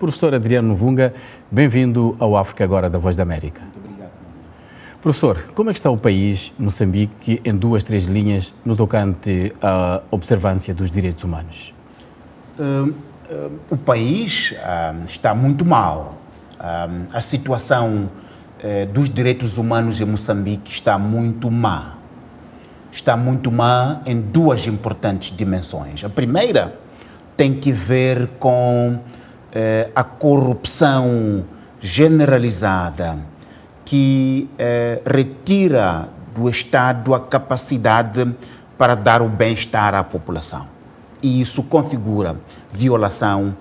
Professor Adriano Novunga, bem-vindo ao África Agora da Voz da América. Muito obrigado. Professor, como é que está o país, Moçambique, em 2, 3 linhas, no tocante à observância dos direitos humanos? O país está muito mal. A situação dos direitos humanos em Moçambique está muito má. Está muito má em 2 importantes dimensões. A primeira tem que ver com a corrupção generalizada que retira do Estado a capacidade para dar o bem-estar à população. E isso configura violação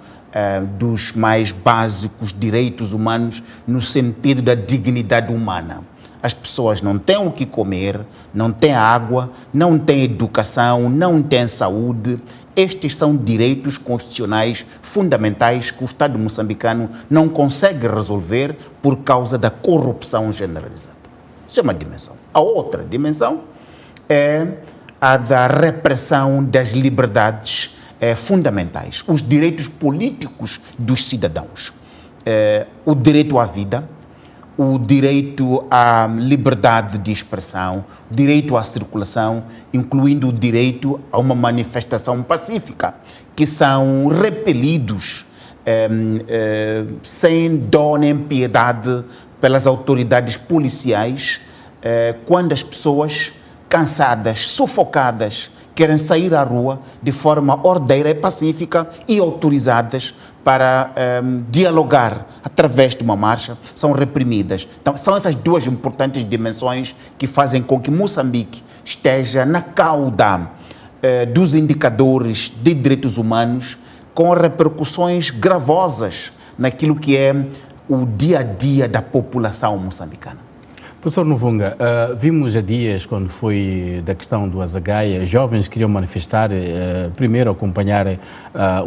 dos mais básicos direitos humanos no sentido da dignidade humana. As pessoas não têm o que comer, não têm água, não têm educação, não têm saúde. Estes são direitos constitucionais fundamentais que o Estado moçambicano não consegue resolver por causa da corrupção generalizada. Isso é uma dimensão. A outra dimensão é a da repressão das liberdades fundamentais, os direitos políticos dos cidadãos. O direito à vida, o direito à liberdade de expressão, o direito à circulação, incluindo o direito a uma manifestação pacífica, que são repelidos sem dó nem piedade pelas autoridades policiais quando as pessoas, cansadas, sufocadas, querem sair à rua de forma ordeira e pacífica e autorizadas para dialogar através de uma marcha, são reprimidas. Então, são essas 2 importantes dimensões que fazem com que Moçambique esteja na cauda dos indicadores de direitos humanos, com repercussões gravosas naquilo que é o dia a dia da população moçambicana. Professor Novunga, vimos há dias, quando foi da questão do Azagaia, jovens queriam manifestar, primeiro acompanhar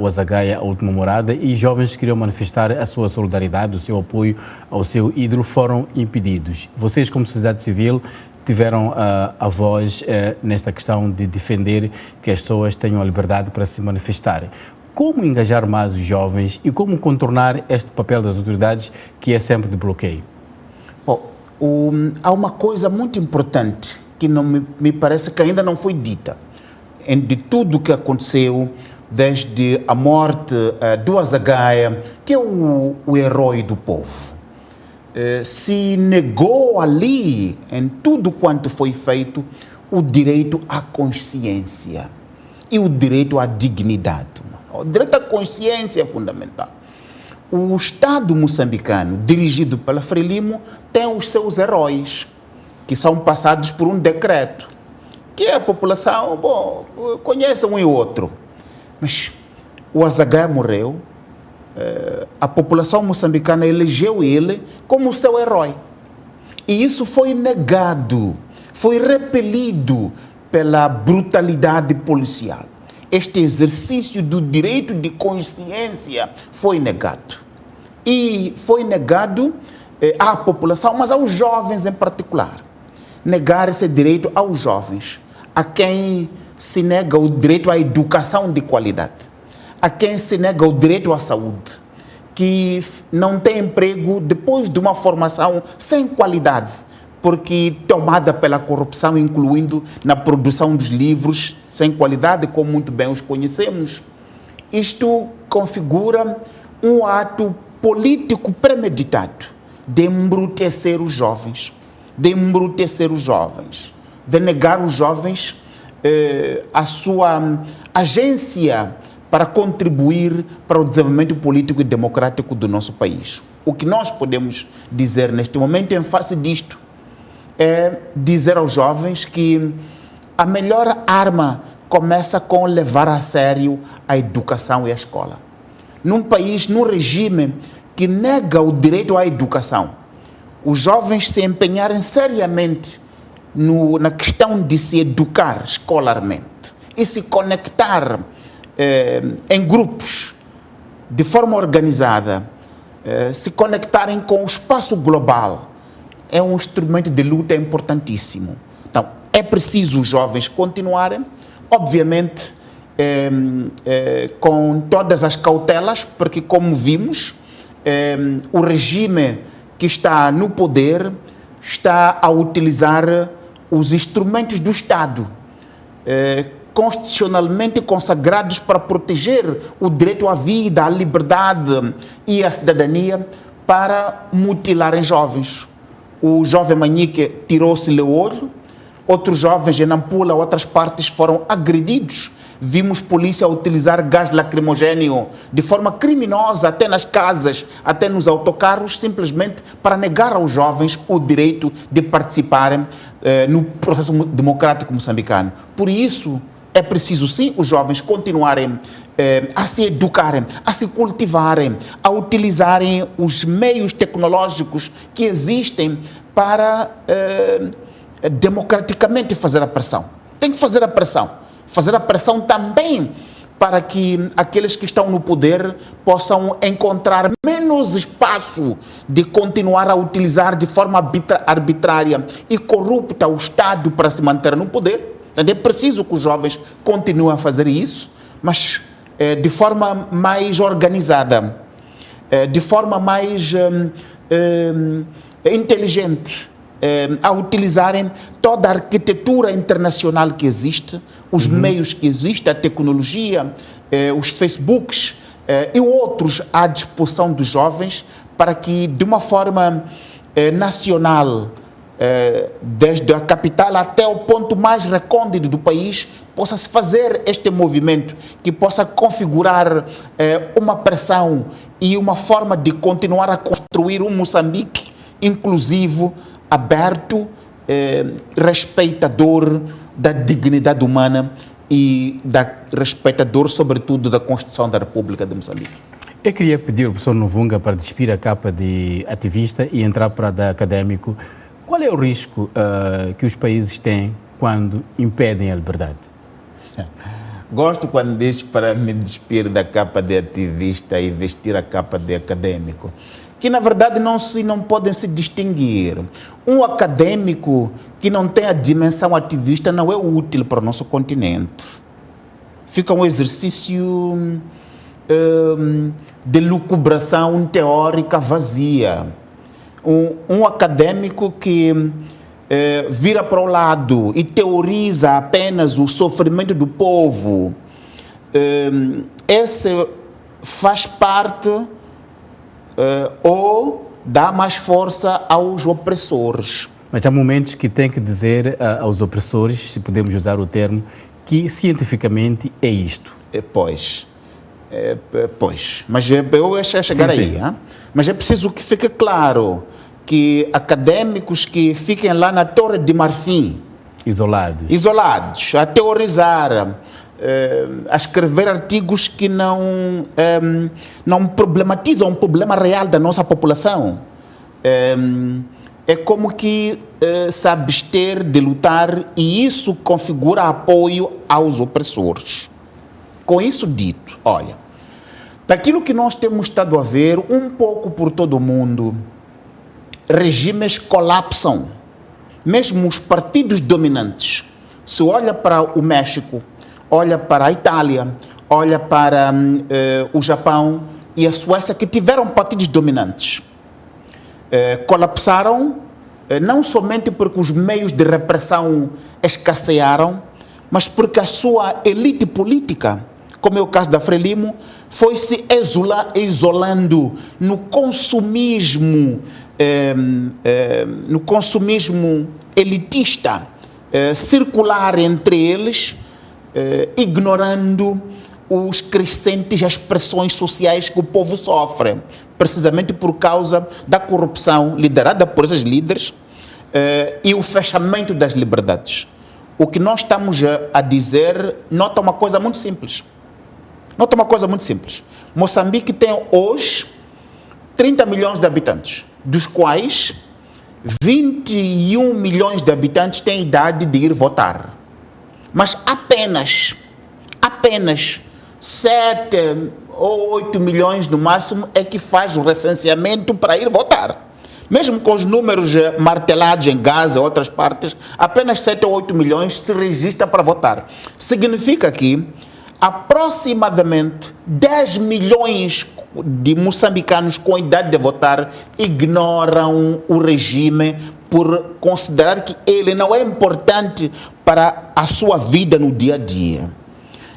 o Azagaia à última morada, e jovens queriam manifestar a sua solidariedade, o seu apoio ao seu ídolo, foram impedidos. Vocês, como sociedade civil, tiveram a voz nesta questão de defender que as pessoas tenham a liberdade para se manifestarem. Como engajar mais os jovens e como contornar este papel das autoridades, que é sempre de bloqueio? Bom, há uma coisa muito importante que me parece que ainda não foi dita. De tudo o que aconteceu, desde a morte do Azagaia, que é o herói do povo, se negou ali, em tudo quanto foi feito, o direito à consciência e o direito à dignidade. O direito à consciência é fundamental. O Estado moçambicano, dirigido pela Frelimo, tem os seus heróis, que são passados por um decreto, que a população, conhece um e outro. Mas o Azagaia morreu, a população moçambicana elegeu ele como seu herói. E isso foi negado, foi repelido pela brutalidade policial. Este exercício do direito de consciência foi negado. E foi negado à população, mas aos jovens em particular. Negar esse direito aos jovens, a quem se nega o direito à educação de qualidade, a quem se nega o direito à saúde, que não tem emprego depois de uma formação sem qualidade, porque tomada pela corrupção, incluindo na produção dos livros sem qualidade, como muito bem os conhecemos. Isto configura um ato político premeditado de embrutecer os jovens, de negar aos jovens a sua agência para contribuir para o desenvolvimento político e democrático do nosso país. O que nós podemos dizer neste momento em face disto é dizer aos jovens que a melhor arma começa com levar a sério a educação e a escola. Num país, num regime que nega o direito à educação, os jovens se empenharem seriamente na questão de se educar escolarmente e se conectar em grupos de forma organizada, se conectarem com o espaço global, é um instrumento de luta importantíssimo. Então, é preciso os jovens continuarem, obviamente, com todas as cautelas, porque, como vimos, o regime que está no poder está a utilizar os instrumentos do Estado constitucionalmente consagrados para proteger o direito à vida, à liberdade e à cidadania para mutilarem jovens. O jovem Manique tirou-se-lhe o olho, outros jovens em Nampula, outras partes foram agredidos. Vimos polícia utilizar gás lacrimogéneo de forma criminosa, até nas casas, até nos autocarros, simplesmente para negar aos jovens o direito de participarem no processo democrático moçambicano. Por isso, é preciso sim os jovens continuarem a se educarem, a se cultivarem, a utilizarem os meios tecnológicos que existem para democraticamente fazer a pressão. Tem que fazer a pressão. Fazer a pressão também para que aqueles que estão no poder possam encontrar menos espaço de continuar a utilizar de forma arbitrária e corrupta o Estado para se manter no poder. É preciso que os jovens continuem a fazer isso, mas de forma mais organizada, de forma mais inteligente, a utilizarem toda a arquitetura internacional que existe, os meios que existem, a tecnologia, os Facebooks e outros à disposição dos jovens para que, de uma forma nacional, desde a capital até o ponto mais recôndito do país, possa-se fazer este movimento que possa configurar uma pressão e uma forma de continuar a construir um Moçambique inclusivo, aberto, respeitador da dignidade humana e respeitador, sobretudo, da Constituição da República de Moçambique. Eu queria pedir ao professor Novunga para despir a capa de ativista e entrar para a de académico. Qual é o risco que os países têm quando impedem a liberdade? Gosto quando diz para me despir da capa de ativista e vestir a capa de acadêmico, que na verdade não podem se distinguir. Um acadêmico que não tem a dimensão ativista não é útil para o nosso continente. Fica um exercício de lucubração teórica vazia. Um acadêmico que vira para o lado e teoriza apenas o sofrimento do povo, esse faz parte ou dá mais força aos opressores. Mas há momentos que tem que dizer aos opressores, se podemos usar o termo, que cientificamente é isto. Pois, mas eu ia chegar sim, aí. sim. Mas é preciso que fique claro que acadêmicos que fiquem lá na Torre de Marfim, isolados, a teorizar, a escrever artigos que não problematizam o problema real da nossa população. É como que se abster de lutar, e isso configura apoio aos opressores. Com isso dito, olha, daquilo que nós temos estado a ver um pouco por todo o mundo, regimes colapsam, mesmo os partidos dominantes. Se olha para o México, olha para a Itália, olha para o Japão e a Suécia, que tiveram partidos dominantes, colapsaram, não somente porque os meios de repressão escassearam, mas porque a sua elite política, como é o caso da Frelimo, foi se isolando no consumismo elitista, circular entre eles, ignorando os crescentes expressões sociais que o povo sofre, precisamente por causa da corrupção liderada por esses líderes e o fechamento das liberdades. O que nós estamos a dizer nota uma coisa muito simples. Moçambique tem hoje 30 milhões de habitantes, dos quais 21 milhões de habitantes têm idade de ir votar. Mas apenas 7 ou 8 milhões no máximo é que faz o recenseamento para ir votar. Mesmo com os números martelados em Gaza e outras partes, apenas 7 ou 8 milhões se registra para votar. Significa que aproximadamente 10 milhões de moçambicanos com idade de votar ignoram o regime por considerar que ele não é importante para a sua vida no dia a dia.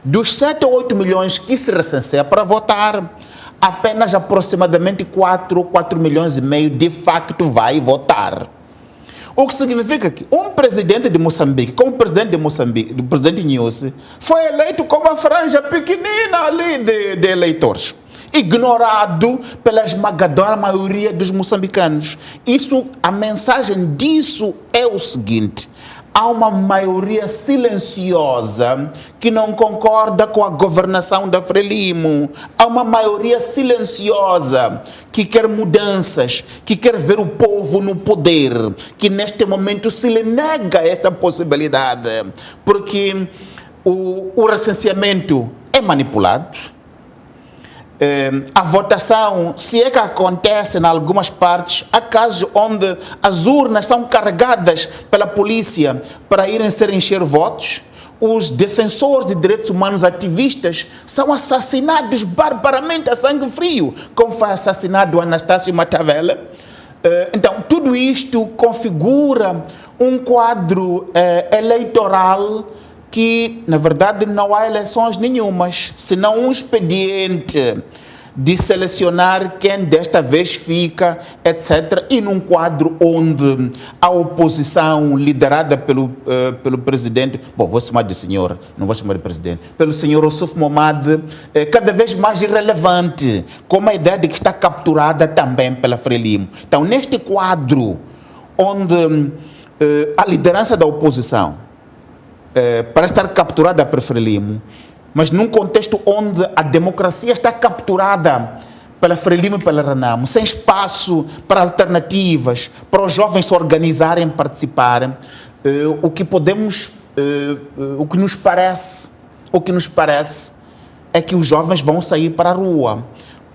Dos 7 ou 8 milhões que se recenseia para votar, apenas aproximadamente 4 milhões e meio de facto vai votar. O que significa que um presidente de Moçambique, como o presidente de Moçambique, o presidente Nyusi, foi eleito com uma franja pequenina ali de eleitores, ignorado pela esmagadora maioria dos moçambicanos. A mensagem disso é o seguinte: há uma maioria silenciosa que não concorda com a governação da Frelimo. Há uma maioria silenciosa que quer mudanças, que quer ver o povo no poder, que neste momento se lhe nega esta possibilidade, porque o recenseamento é manipulado. A votação, se é que acontece em algumas partes, há casos onde as urnas são carregadas pela polícia para irem ser encher votos. Os defensores de direitos humanos, ativistas, são assassinados barbaramente a sangue frio, como foi assassinado o Anastácio Matavele. Então, tudo isto configura um quadro eleitoral que, na verdade, não há eleições nenhumas, senão um expediente de selecionar quem desta vez fica, etc. E num quadro onde a oposição, liderada pelo presidente, vou chamar de senhor, não vou chamar de presidente, pelo senhor Ossuf Momad, cada vez mais irrelevante, com a ideia de que está capturada também pela Frelimo. Então, neste quadro, onde a liderança da oposição para estar capturada por Frelimo, mas num contexto onde a democracia está capturada pela Frelimo e pela Renamo, sem espaço para alternativas, para os jovens se organizarem e participarem, o que nos parece é que os jovens vão sair para a rua,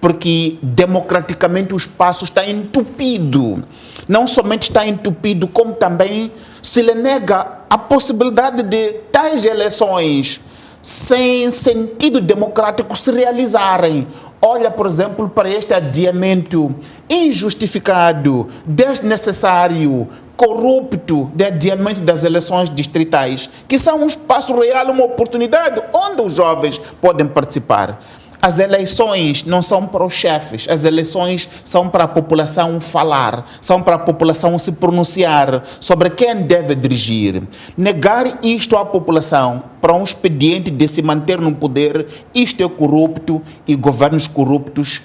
porque democraticamente o espaço está entupido. Não somente está entupido, como também se lhe nega a possibilidade de tais eleições sem sentido democrático se realizarem. Olha, por exemplo, para este adiamento injustificado, desnecessário, corrupto de adiamento das eleições distritais, que são um espaço real, uma oportunidade onde os jovens podem participar. As eleições não são para os chefes, as eleições são para a população falar, são para a população se pronunciar sobre quem deve dirigir. Negar isto à população para um expediente de se manter no poder, isto é corrupto, e governos corruptos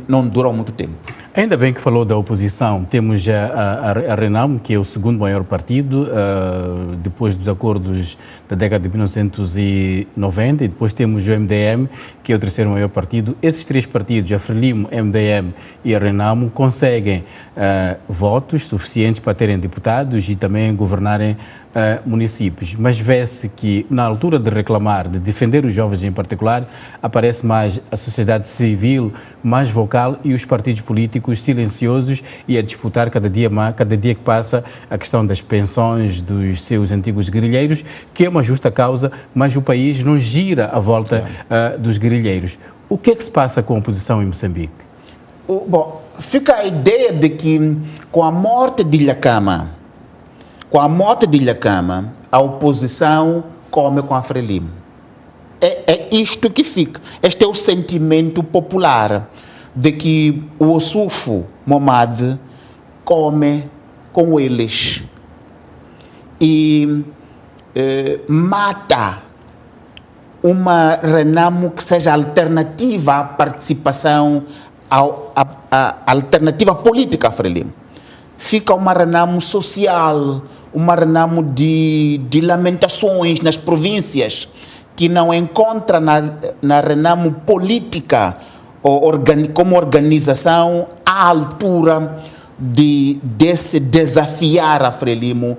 não duram muito tempo. Ainda bem que falou da oposição. Temos a Renamo, que é o segundo maior partido, depois dos acordos da década de 1990, e depois temos o MDM, que é o terceiro maior partido. Esses três partidos, a Frelimo, MDM e a Renamo, conseguem votos suficientes para terem deputados e também governarem municípios, mas vê-se que na altura de reclamar, de defender os jovens em particular, aparece mais a sociedade civil mais vocal e os partidos políticos silenciosos e a disputar cada dia que passa a questão das pensões dos seus antigos guerrilheiros, que é uma justa causa, mas o país não gira à volta dos guerrilheiros. O que é que se passa com a oposição em Moçambique? Bom, fica a ideia de que com a morte de Ilhacama, a oposição come com a Frelimo. É isto que fica. Este é o sentimento popular de que o Ossuf Momad come com eles e mata uma Renamo que seja alternativa à participação, à alternativa política à Frelimo. Fica uma Renamo social, uma Renamo de lamentações nas províncias, que não encontra na Renamo política como organização à altura de se desafiar a Frelimo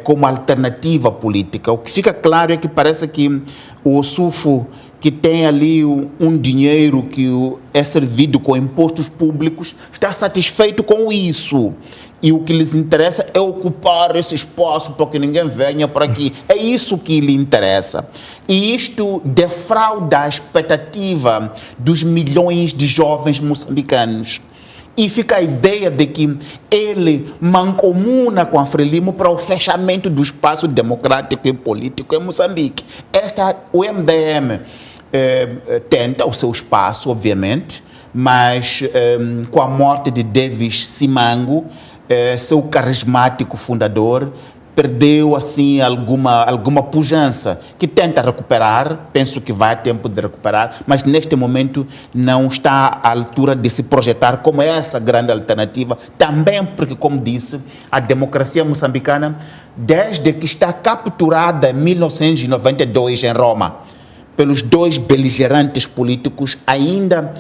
como alternativa política. O que fica claro é que parece que o Ossuf que tem ali um dinheiro que é servido com impostos públicos, está satisfeito com isso. E o que lhes interessa é ocupar esse espaço para que ninguém venha por aqui. É isso que lhe interessa. E isto defrauda a expectativa dos milhões de jovens moçambicanos. E fica a ideia de que ele mancomuna com a Frelimo para o fechamento do espaço democrático e político em Moçambique. O MDM tenta o seu espaço, obviamente, mas com a morte de Davis Simango, seu carismático fundador, perdeu assim alguma pujança, que tenta recuperar, penso que vai a tempo de recuperar, mas neste momento não está à altura de se projetar como essa grande alternativa, também porque, como disse, a democracia moçambicana, desde que está capturada em 1992 em Roma, pelos dois beligerantes políticos, ainda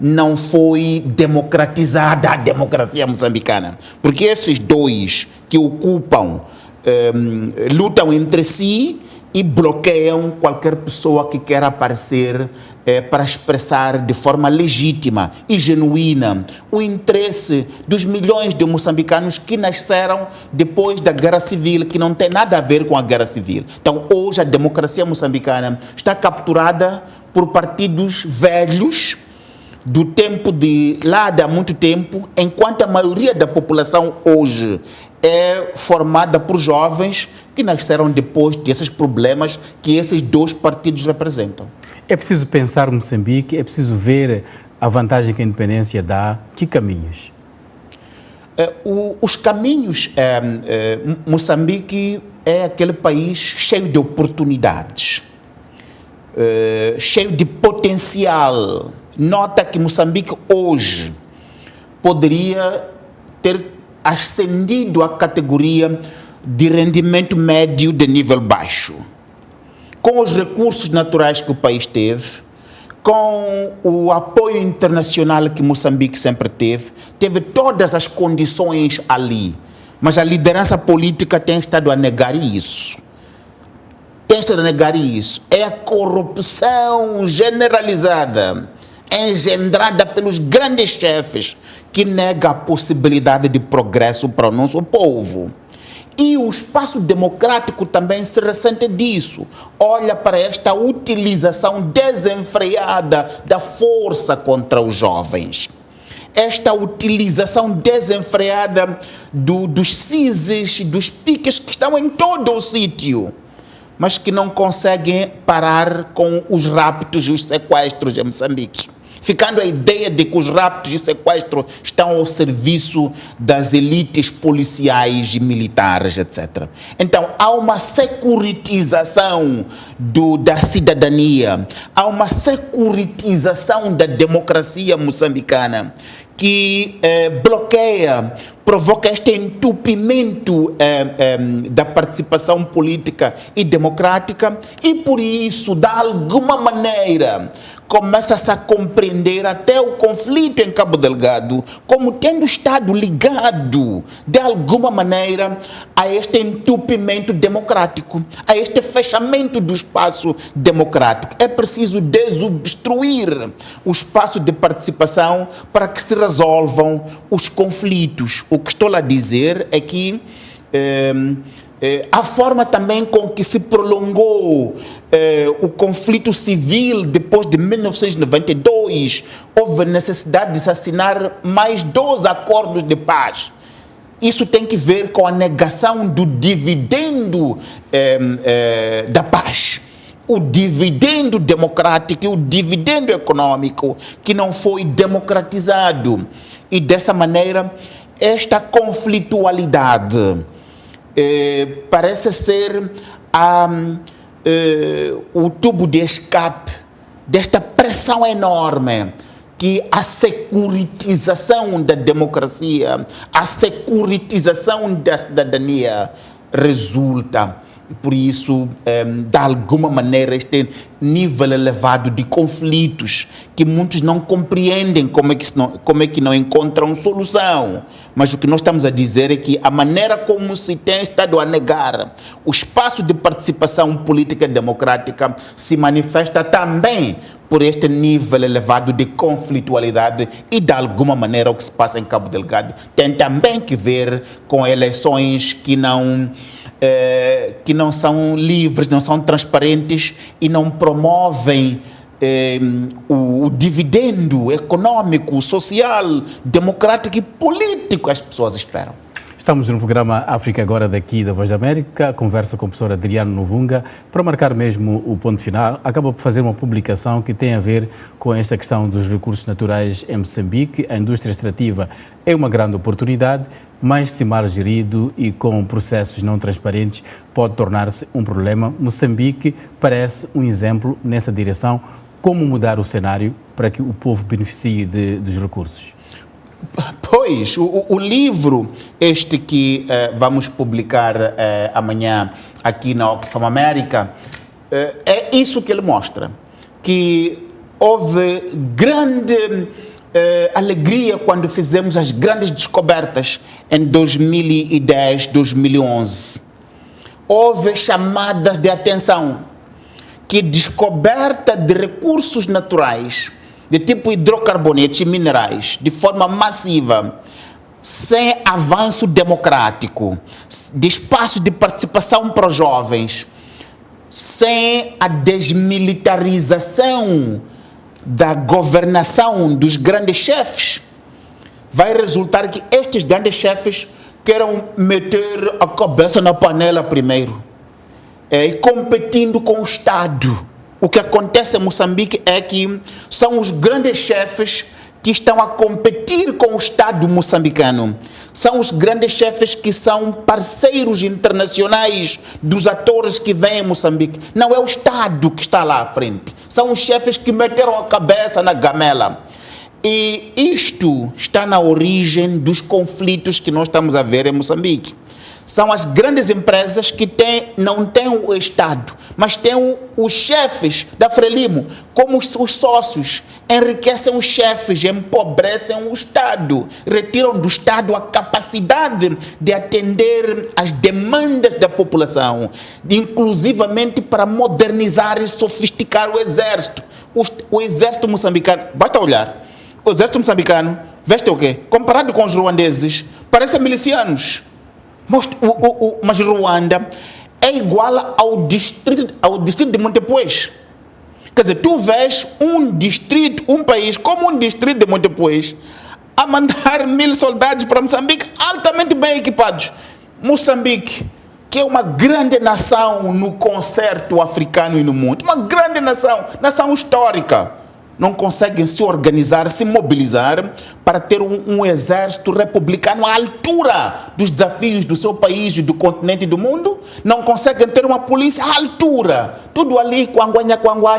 não foi democratizada a democracia moçambicana, porque esses dois que ocupam lutam entre si e bloqueiam qualquer pessoa que queira aparecer para expressar de forma legítima e genuína o interesse dos milhões de moçambicanos que nasceram depois da Guerra Civil, que não tem nada a ver com a Guerra Civil. Então, hoje a democracia moçambicana está capturada por partidos velhos, do tempo de há muito tempo, enquanto a maioria da população hoje é formada por jovens que nasceram depois desses problemas que esses dois partidos representam. É preciso pensar Moçambique, é preciso ver a vantagem que a independência dá. Que caminhos? Os caminhos, Moçambique é aquele país cheio de oportunidades, cheio de potencial. Nota que Moçambique hoje poderia ter ascendido à categoria de rendimento médio de nível baixo. Com os recursos naturais que o país teve, com o apoio internacional que Moçambique sempre teve todas as condições ali, mas a liderança política tem estado a negar isso. É a corrupção generalizada, engendrada pelos grandes chefes, que nega a possibilidade de progresso para o nosso povo. E o espaço democrático também se ressente disso. Olha para esta utilização desenfreada da força contra os jovens. Esta utilização desenfreada dos CISs, dos piques que estão em todo o sítio, mas que não conseguem parar com os raptos e os sequestros em Moçambique. Ficando a ideia de que os raptos e sequestros estão ao serviço das elites policiais e militares, etc. Então, há uma securitização da cidadania, há uma securitização da democracia moçambicana, que bloqueia, provoca este entupimento da participação política e democrática, e por isso, de alguma maneira, começa-se a compreender até o conflito em Cabo Delgado como tendo estado ligado, de alguma maneira, a este entupimento democrático, a este fechamento do espaço democrático. É preciso desobstruir o espaço de participação para que se resolvam os conflitos. O que estou a dizer é que a forma também com que se prolongou o conflito civil depois de 1992, houve necessidade de se assinar mais 2 acordos de paz. Isso tem que ver com a negação do dividendo da paz. O dividendo democrático e o dividendo econômico que não foi democratizado. E dessa maneira, esta conflitualidade parece ser o tubo de escape desta pressão enorme que a securitização da democracia, a securitização da cidadania resulta. e por isso, de alguma maneira, este nível elevado de conflitos que muitos não compreendem como é que não encontram solução. Mas o que nós estamos a dizer é que a maneira como se tem estado a negar o espaço de participação política democrática se manifesta também por este nível elevado de conflitualidade e, de alguma maneira, o que se passa em Cabo Delgado tem também que ver com eleições que não são livres, não são transparentes e não promovem o dividendo econômico, social, democrático e político que as pessoas esperam. Estamos no programa África Agora daqui da Voz da América, conversa com o professor Adriano Novunga. Para marcar mesmo o ponto final, acaba por fazer uma publicação que tem a ver com esta questão dos recursos naturais em Moçambique. A indústria extrativa é uma grande oportunidade, mas se mal gerido e com processos não transparentes pode tornar-se um problema. Moçambique parece um exemplo nessa direção. Como mudar o cenário para que o povo beneficie dos recursos? Pois, o livro este que vamos publicar amanhã aqui na Oxfam América, é isso que ele mostra, que houve grande alegria quando fizemos as grandes descobertas em 2010, 2011. Houve chamadas de atenção que descoberta de recursos naturais de tipo hidrocarbonetos e minerais, de forma massiva, sem avanço democrático, de espaços de participação para os jovens, sem a desmilitarização da governação dos grandes chefes, vai resultar que estes grandes chefes queiram meter a cabeça na panela primeiro, e competindo com o Estado. O que acontece em Moçambique é que são os grandes chefes que estão a competir com o Estado moçambicano. São os grandes chefes que são parceiros internacionais dos atores que vêm em Moçambique. Não é o Estado que está lá à frente. São os chefes que meteram a cabeça na gamela. E isto está na origem dos conflitos que nós estamos a ver em Moçambique. São as grandes empresas que não têm o Estado, mas têm os chefes da Frelimo, como os sócios, enriquecem os chefes, empobrecem o Estado, retiram do Estado a capacidade de atender às demandas da população, inclusivamente para modernizar e sofisticar o exército. O exército moçambicano, basta olhar, o exército moçambicano veste o quê? Comparado com os ruandeses, parecem milicianos. Mas Ruanda é igual ao distrito de Montepuez. Quer dizer, tu vês um país como um distrito de Montepuez a mandar 1000 soldados para Moçambique, altamente bem equipados. Moçambique, que é uma grande nação no concerto africano e no mundo, uma grande nação histórica, não conseguem se organizar, se mobilizar para ter um exército republicano à altura dos desafios do seu país, do continente e do mundo. Não conseguem ter uma polícia à altura. Tudo ali, quanguanha,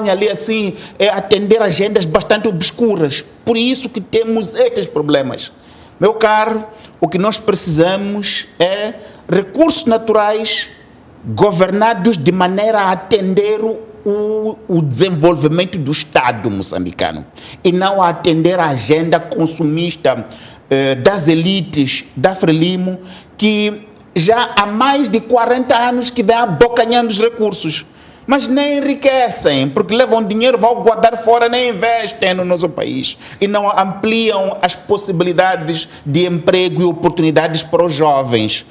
ali assim, atender agendas bastante obscuras. Por isso que temos estes problemas. Meu caro, o que nós precisamos é recursos naturais governados de maneira a atender o desenvolvimento do Estado moçambicano e não a atender a agenda consumista das elites da Frelimo, que já há mais de 40 anos que vem abocanhando os recursos, mas nem enriquecem, porque levam dinheiro, vão guardar fora, nem investem no nosso país e não ampliam as possibilidades de emprego e oportunidades para os jovens.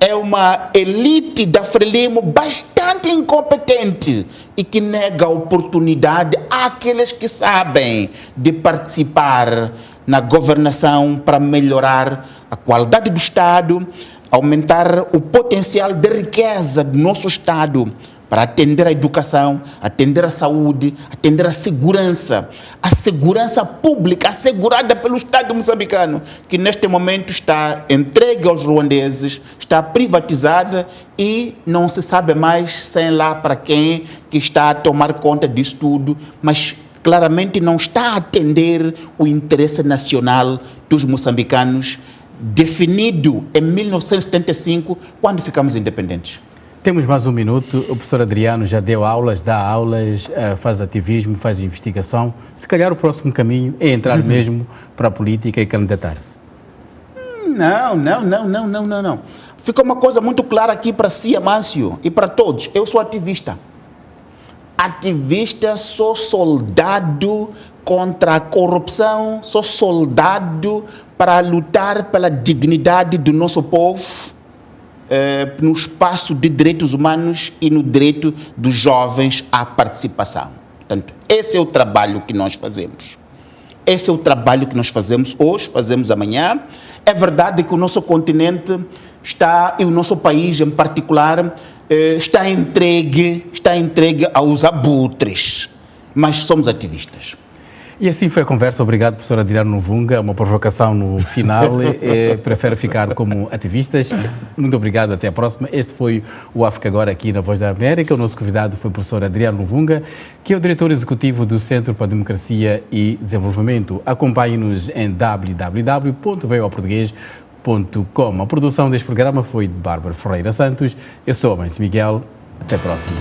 É uma elite da Frelimo bastante incompetente e que nega a oportunidade àqueles que sabem de participar na governação para melhorar a qualidade do Estado, aumentar o potencial de riqueza do nosso Estado, para atender a educação, atender a saúde, atender a segurança pública assegurada pelo Estado moçambicano, que neste momento está entregue aos ruandeses, está privatizada e não se sabe mais, sei lá para quem, que está a tomar conta disso tudo, mas claramente não está a atender o interesse nacional dos moçambicanos, definido em 1975, quando ficamos independentes. Temos mais um minuto. O professor Adriano já deu aulas, dá aulas, faz ativismo, faz investigação. Se calhar o próximo caminho é entrar mesmo para a política e candidatar-se. Não. Fica uma coisa muito clara aqui para si, Amâncio, e para todos. Eu sou ativista. Ativista, sou soldado contra a corrupção, sou soldado para lutar pela dignidade do nosso povo, no espaço de direitos humanos e no direito dos jovens à participação. Portanto, esse é o trabalho que nós fazemos. Esse é o trabalho que nós fazemos hoje, fazemos amanhã. É verdade que o nosso continente está, e o nosso país em particular, está entregue aos abutres, mas somos ativistas. E assim foi a conversa. Obrigado, professor Adriano Luvunga. Uma provocação no final. Prefere ficar como ativistas. Muito obrigado. Até a próxima. Este foi o África Agora aqui na Voz da América. O nosso convidado foi o professor Adriano Luvunga, que é o diretor executivo do Centro para a Democracia e Desenvolvimento. Acompanhe-nos em www.voaportugues.com. A produção deste programa foi de Bárbara Ferreira Santos. Eu sou o Amâncio Miguel. Até a próxima.